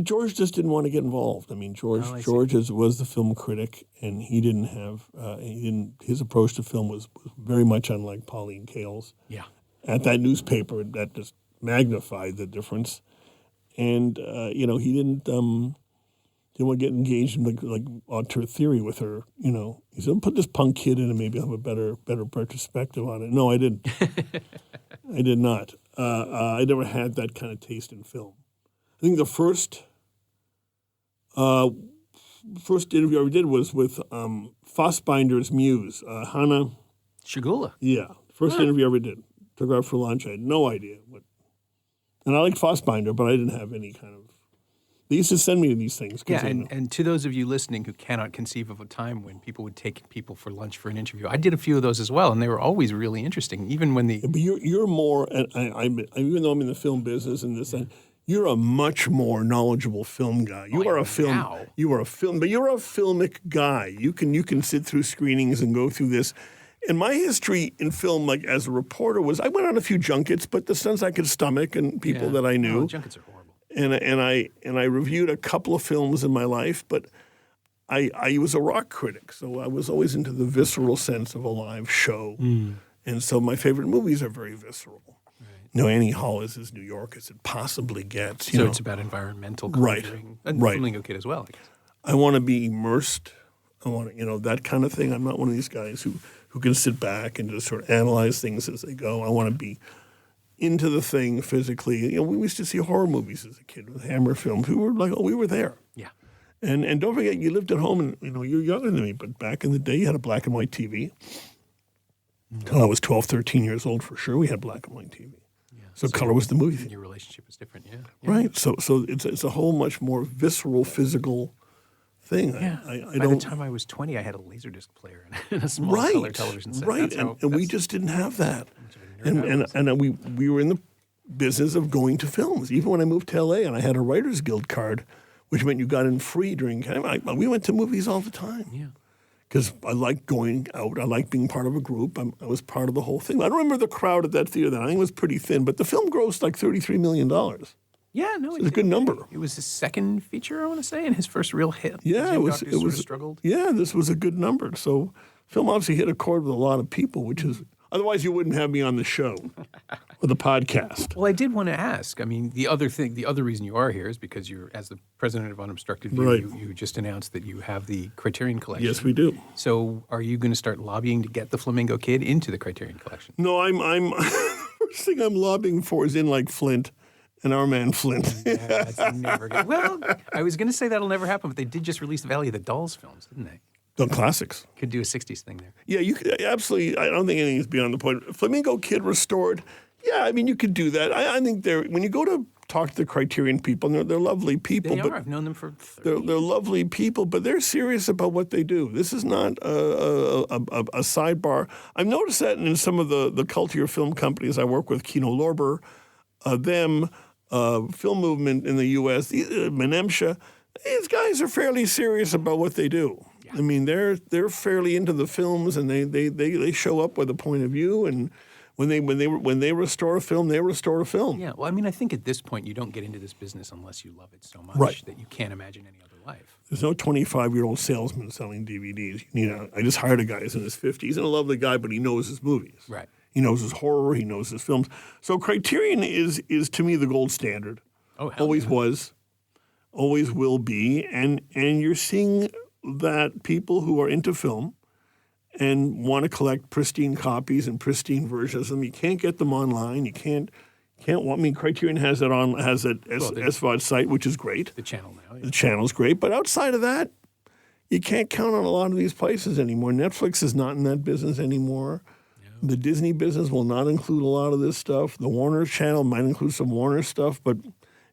George just didn't want to get involved. I mean, George was the film critic, and he didn't have his approach to film was very much unlike Pauline Kael's. Yeah. At that newspaper, that just magnified the difference, and he didn't want to get engaged in like auteur theory with her. He said, put this punk kid in, and maybe I'll have a better perspective on it. No, I didn't. I did not. I never had that kind of taste in film. I think the first interview I ever did was with Fassbinder's muse, Hannah Shigula. Yeah, first interview I ever did. Took her out for lunch. I had no idea what. And I liked Fassbinder, but I didn't have any kind of. They used to send me to these things. Yeah, and to those of you listening who cannot conceive of a time when people would take people for lunch for an interview, I did a few of those as well, and they were always really interesting, even when the... Yeah, but you're more, and even though I'm in the film business and this, you're a much more knowledgeable film guy. You are a film, but you're a filmic guy. You can sit through screenings and go through this. And my history in film, like as a reporter, was I went on a few junkets, but the sense I could stomach and people that I knew. Oh, junkets are horrible. And I reviewed a couple of films in my life, but I was a rock critic, so I was always into the visceral sense of a live show. And so my favorite movies are very visceral. Right. Annie Hall is as New York as it possibly gets. So it's about environmental coloring. And Flamingo Kid as well, I guess. I want to be immersed. I want to, that kind of thing. I'm not one of these guys who can sit back and just sort of analyze things as they go. I want to be into the thing physically. We used to see horror movies as a kid with Hammer films. We were like, we were there. Yeah. And don't forget, you lived at home, and you're younger than me, but back in the day, you had a black and white TV. Until I was 12, 13 years old, for sure, we had black and white TV. Yeah. So color was the movie thing. Your relationship was different, yeah. Right. So it's a whole much more visceral, physical thing. Yeah. By the time I was 20, I had a Laserdisc player and a small color television set. Right. And we just didn't have that. And we were in the business of going to films. Even when I moved to L.A. and I had a Writers Guild card, which meant you got in free during we went to movies all the time. Yeah. Because I liked going out. I liked being part of a group. I was part of the whole thing. I don't remember the crowd at that theater then. I think it was pretty thin. But the film grossed like $33 million. Yeah, no. So it was a good number. It was his second feature, I want to say, and his first real hit. Yeah, it was struggled. Yeah, this was a good number. So film obviously hit a chord with a lot of people, which is... Otherwise, you wouldn't have me on the show or the podcast. Well, I did want to ask. I mean, the other reason you are here is because you're, as the president of Unobstructed View, right. you just announced that you have the Criterion Collection. Yes, we do. So, are you going to start lobbying to get the Flamingo Kid into the Criterion Collection? No, I'm first thing I'm lobbying for is in like Flint. And our man Flint. Yeah, that's never good. Well, I was going to say that'll never happen, but they did just release the Valley of the Dolls films, didn't they? The classics. Could do a 60s thing there. Yeah, you could, absolutely. I don't think anything is beyond the point. Flamingo Kid restored. Yeah, I mean, you could do that. I think when you go to talk to the Criterion people, and they're lovely people. They are. I've known them for 30 They're lovely people, but they're serious about what they do. This is not a sidebar. I've noticed that in some of the cultier film companies I work with, Kino Lorber, Film Movement in the U.S., Menemsha, these guys are fairly serious about what they do. I mean, they're fairly into the films, and they show up with a point of view. And when they restore a film, they restore a film. Yeah. Well, I mean, I think at this point you don't get into this business unless you love it so much that you can't imagine any other life. There's no 25-year-old salesman selling DVDs. I just hired a guy who's in his 50s. He's a lovely guy, but he knows his movies. Right. He knows his horror. He knows his films. So Criterion is to me the gold standard. Oh, always was, always will be, and you're seeing that people who are into film and want to collect pristine copies and pristine versions of them, you can't get them online. You can't. I mean, Criterion has it SVOD site, which is great. The channel now. Yeah. The channel's great, but outside of that, you can't count on a lot of these places anymore. Netflix is not in that business anymore. No. The Disney business will not include a lot of this stuff. The Warner channel might include some Warner stuff, but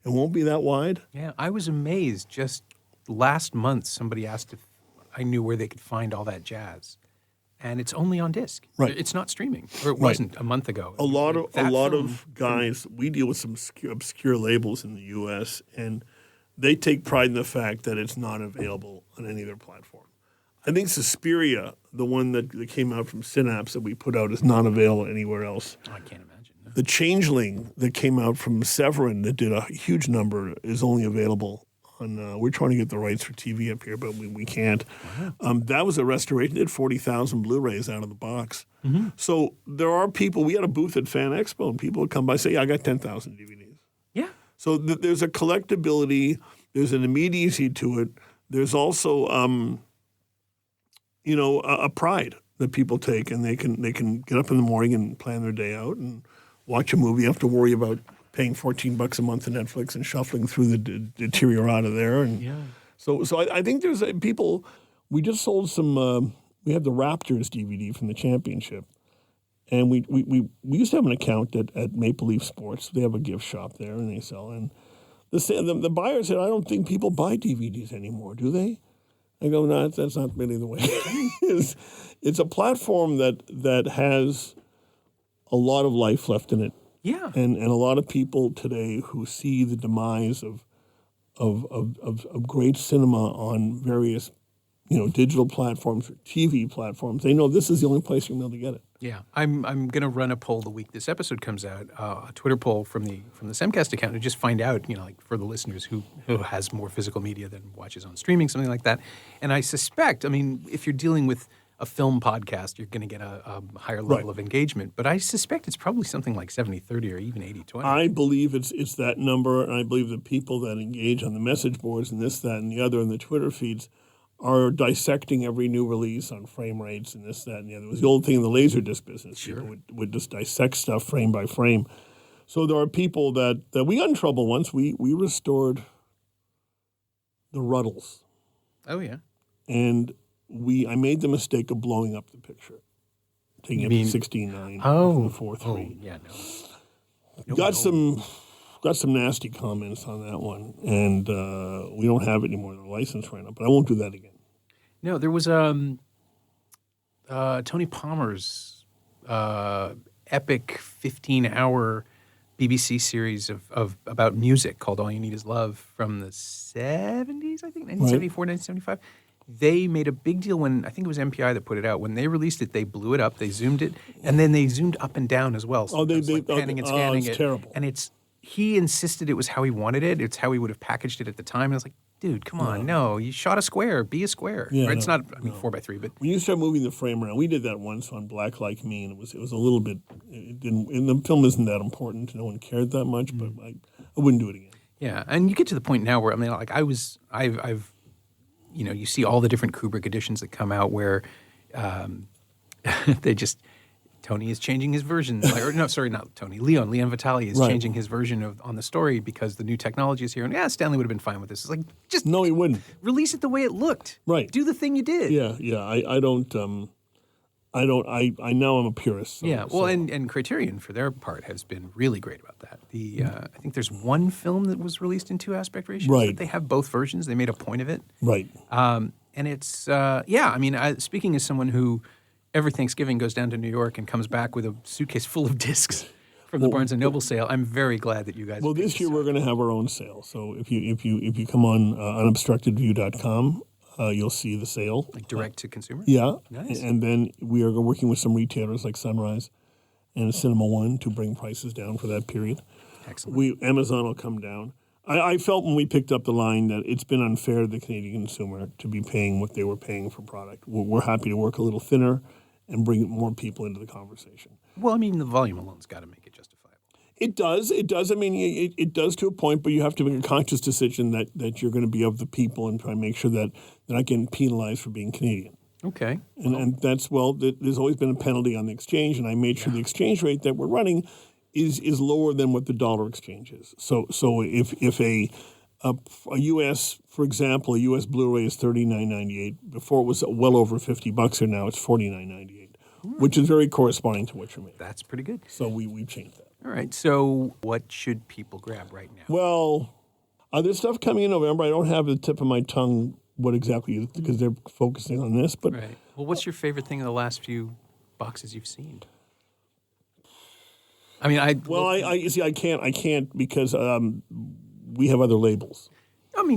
it won't be that wide. Yeah, I was amazed. Just last month, somebody asked if I knew where they could find all that jazz, and it's only on disc. Right. It's not streaming, or it wasn't a month ago. A lot of guys. We deal with some obscure labels in the U.S., and they take pride in the fact that it's not available on any other platform. I think Suspiria, the one that came out from Synapse that we put out, is not available anywhere else. I can't imagine. No. The Changeling that came out from Severin that did a huge number is only available on. We're trying to get the rights for TV up here, but we can't. Uh-huh. That was a restoration. It did 40,000 Blu-rays out of the box. Mm-hmm. So there are people. We had a booth at Fan Expo, and people would come by and say, "Yeah, I got 10,000 DVDs." Yeah. So there's a collectability. There's an immediacy to it. There's also, a pride that people take, and they can get up in the morning and plan their day out and watch a movie. You have to worry about paying $14 a month to Netflix and shuffling through the deteriorata there. And so I think there's people. We just sold some. We have the Raptors DVD from the championship, and we used to have an account at Maple Leaf Sports. They have a gift shop there, and they sell. And the buyer said, "I don't think people buy DVDs anymore, do they?" I go, "No, that's not really the way." It's a platform that has a lot of life left in it. Yeah. And a lot of people today who see the demise of great cinema on various, digital platforms or TV platforms, they know this is the only place you're going to be able to get it. Yeah. I'm going to run a poll the week this episode comes out, a Twitter poll from the Semcast account to just find out, for the listeners who has more physical media than watches on streaming, something like that. And I suspect, if you're dealing with a film podcast, you're going to get a higher level of engagement. But I suspect it's probably something like 70-30 or even 80-20. I believe it's that number, and I believe the people that engage on the message boards and this, that, and the other, and the Twitter feeds are dissecting every new release on frame rates and this, that, and the other. It was the old thing in the Laserdisc business. Sure. People would just dissect stuff frame by frame. So there are people that we got in trouble once. We restored the Ruddles. Oh, yeah. And I made the mistake of blowing up the picture, taking it to 16:9 Oh, 4:3. oh, yeah, no. Got some nasty comments on that one, and we don't have it anymore. The license ran up, but I won't do that again. No, there was Tony Palmer's epic 15-hour BBC series of about music called All You Need Is Love from the 70s, I think, 1974, 1975. They made a big deal when, I think it was MPI that put it out. When they released it, they blew it up, they zoomed it, and then they zoomed up and down as well. So they panning and scanning it's terrible. And he insisted it was how he wanted it. It's how he would have packaged it at the time. And I was like, dude, come on, no, you shot a square, be a square. Yeah, right? It's not, 4x3, but when you start moving the frame around, we did that once on Black Like Me, and it was a little bit. It didn't. And the film isn't that important. No one cared that much, but I wouldn't do it again. Yeah, and you get to the point now where I've you see all the different Kubrick editions that come out where Tony is changing his version. Not Tony. Leon Vitali is changing his version on the story because the new technology is here. And Stanley would have been fine with this. It's like, just no, he wouldn't. Release it the way it looked. Right. Do the thing you did. Yeah. I now I'm a purist. So, and Criterion for their part has been really great about that. I think there's one film that was released in 2 aspect ratios. Right. But they have both versions. They made a point of it. Right. And it's speaking as someone who every Thanksgiving goes down to New York and comes back with a suitcase full of discs from the Barnes & Noble sale, I'm very glad that you guys. Well, this year we're going to have our own sale. So if you come on unobstructedview.com. You'll see the sale. Like direct to consumer? Yeah. Nice. And then we are working with some retailers like Sunrise and Cinema One to bring prices down for that period. Excellent. Amazon will come down. I felt when we picked up the line that it's been unfair to the Canadian consumer to be paying what they were paying for product. We're happy to work a little thinner and bring more people into the conversation. Well, the volume alone's got to make it justifiable. It does. It does to a point, but you have to make a conscious decision that you're going to be of the people and try and make sure that they're not getting penalized for being Canadian. Okay. And that's, there's always been a penalty on the exchange, and I made sure the exchange rate that we're running is lower than what the dollar exchange is. So if a U.S., for example, a U.S. Blu-ray is $39.98, before it was well over $50, and now it's $49.98, which is very corresponding to what you're making. That's pretty good. So we've changed that. All right. So what should people grab right now? Well, there's stuff coming in November. I don't have the tip of my tongue what exactly is because they're focusing on this. But right. Well, what's your favorite thing in the last few boxes you've seen? I can't because we have other labels.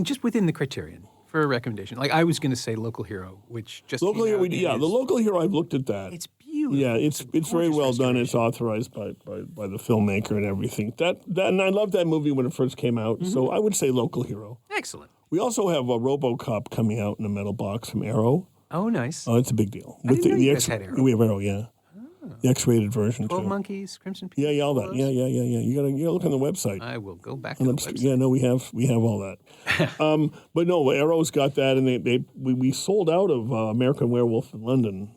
just within the Criterion for a recommendation. Like I was going to say Local Hero, which just Local Hero. The Local Hero. I've looked at that. It's beautiful. Yeah, it's very well done. It's authorized by the filmmaker and everything. That and I loved that movie when it first came out. Mm-hmm. So I would say Local Hero. Excellent. We also have a RoboCop coming out in a metal box from Arrow. Oh, nice. Oh, it's a big deal. I didn't know you guys had Arrow. We have Arrow, yeah. The X-rated version 12 too. Monkeys, Crimson Peak. Yeah, all that. Yeah. You gotta look on the website. I will go back to the website. Yeah, no, we have all that. But no, Arrow's got that, and we sold out of American Werewolf in London.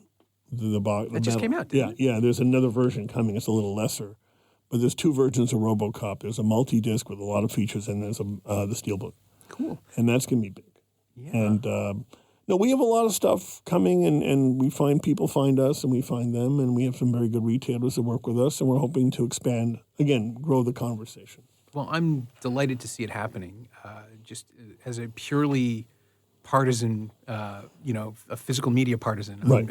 That just came out. Didn't it? Yeah. There's another version coming. It's a little lesser, but there's 2 versions of RoboCop. There's a multi-disc with a lot of features, and there's the Steelbook. Cool. And that's gonna be big. Yeah. And no, we have a lot of stuff coming, and we find people find us, and we find them, and we have some very good retailers that work with us, and we're hoping to expand, again, grow the conversation. Well, I'm delighted to see it happening, just as a purely partisan, a physical media partisan. Right.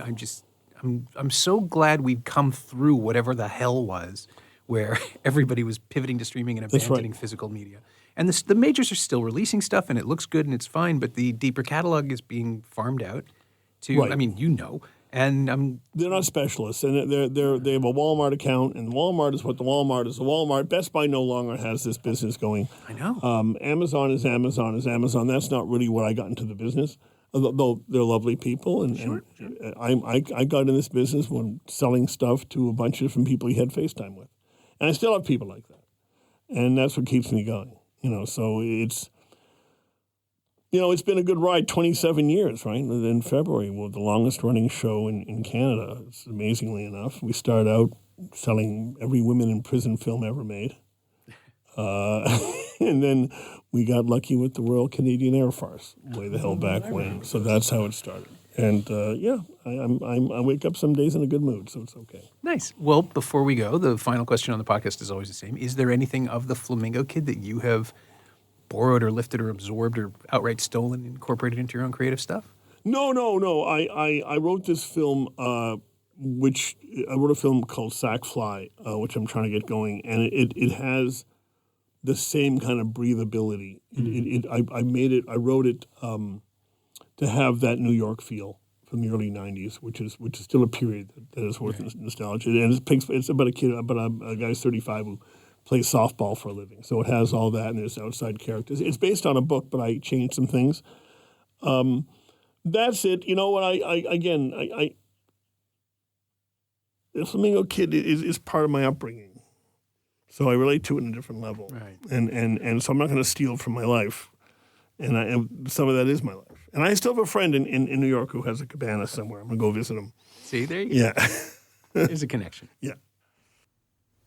I'm so glad we've come through whatever the hell was where everybody was pivoting to streaming and abandoning physical media. And the majors are still releasing stuff, and it looks good, and it's fine, but the deeper catalog is being farmed out to, Right. and they're not specialists, and they have a Walmart account, and Walmart is what the Walmart is. The Walmart, Best Buy no longer has this business going. I know. Amazon is Amazon. That's not really what I got into the business. Although they're lovely people, and I got in this business when selling stuff to a bunch of different people you had FaceTime with, and I still have people like that, and that's what keeps me going. So it's been a good ride, 27 years, right? In February, the longest running show in Canada. It's amazingly enough, we started out selling every women in prison film ever made. And then we got lucky with the Royal Canadian Air Force way the hell back when. So that's how it started. And I wake up some days in a good mood, so it's okay. Nice. Well, before we go, the final question on the podcast is always the same. Is there anything of the Flamingo Kid that you have borrowed or lifted or absorbed or outright stolen and incorporated into your own creative stuff? No. I wrote this film, which I wrote a film called Sackfly, which I'm trying to get going, and it has the same kind of breathability. I wrote it to have that New York feel from the early '90s, which is still a period that is worth nostalgia. And it's about a guy who's 35 who plays softball for a living. So it has all that, and there's outside characters. It's based on a book, but I changed some things. That's it. You know what? I the Flamingo Kid is part of my upbringing. So I relate to it in a different level. Right. And so I'm not going to steal from my life. And some of that is my life. And I still have a friend in New York who has a cabana somewhere. I'm going to go visit him. See, there you go. Yeah. There's a connection. Yeah.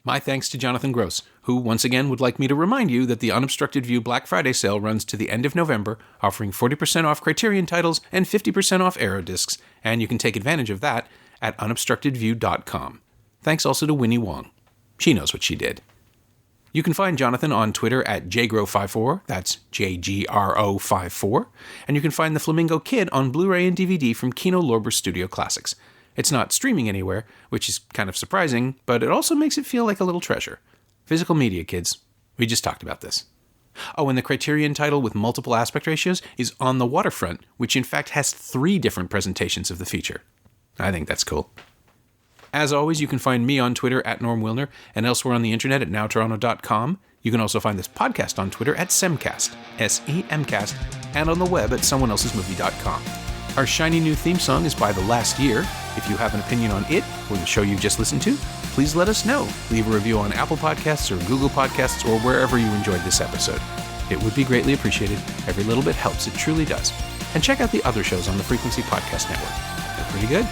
My thanks to Jonathan Gross, who once again would like me to remind you that the Unobstructed View Black Friday sale runs to the end of November, offering 40% off Criterion titles and 50% off Aerodiscs, and you can take advantage of that at unobstructedview.com. Thanks also to Winnie Wong. She knows what she did. You can find Jonathan on Twitter at jgro54, that's JGRO54, and you can find The Flamingo Kid on Blu-ray and DVD from Kino Lorber Studio Classics. It's not streaming anywhere, which is kind of surprising, but it also makes it feel like a little treasure. Physical media, kids. We just talked about this. Oh, and the Criterion title with multiple aspect ratios is On the Waterfront, which in fact has 3 different presentations of the feature. I think that's cool. As always, you can find me on Twitter at Norm Wilner and elsewhere on the internet at nowtoronto.com. You can also find this podcast on Twitter at Semcast, S-E-M-Cast, and on the web at someoneelsesmovie.com. Our shiny new theme song is by The Last Year. If you have an opinion on it or the show you've just listened to, please let us know. Leave a review on Apple Podcasts or Google Podcasts or wherever you enjoyed this episode. It would be greatly appreciated. Every little bit helps. It truly does. And check out the other shows on the Frequency Podcast Network. They're pretty good.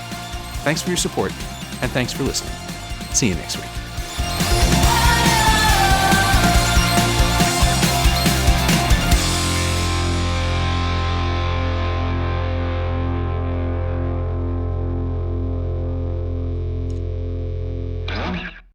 Thanks for your support, and thanks for listening. See you next week.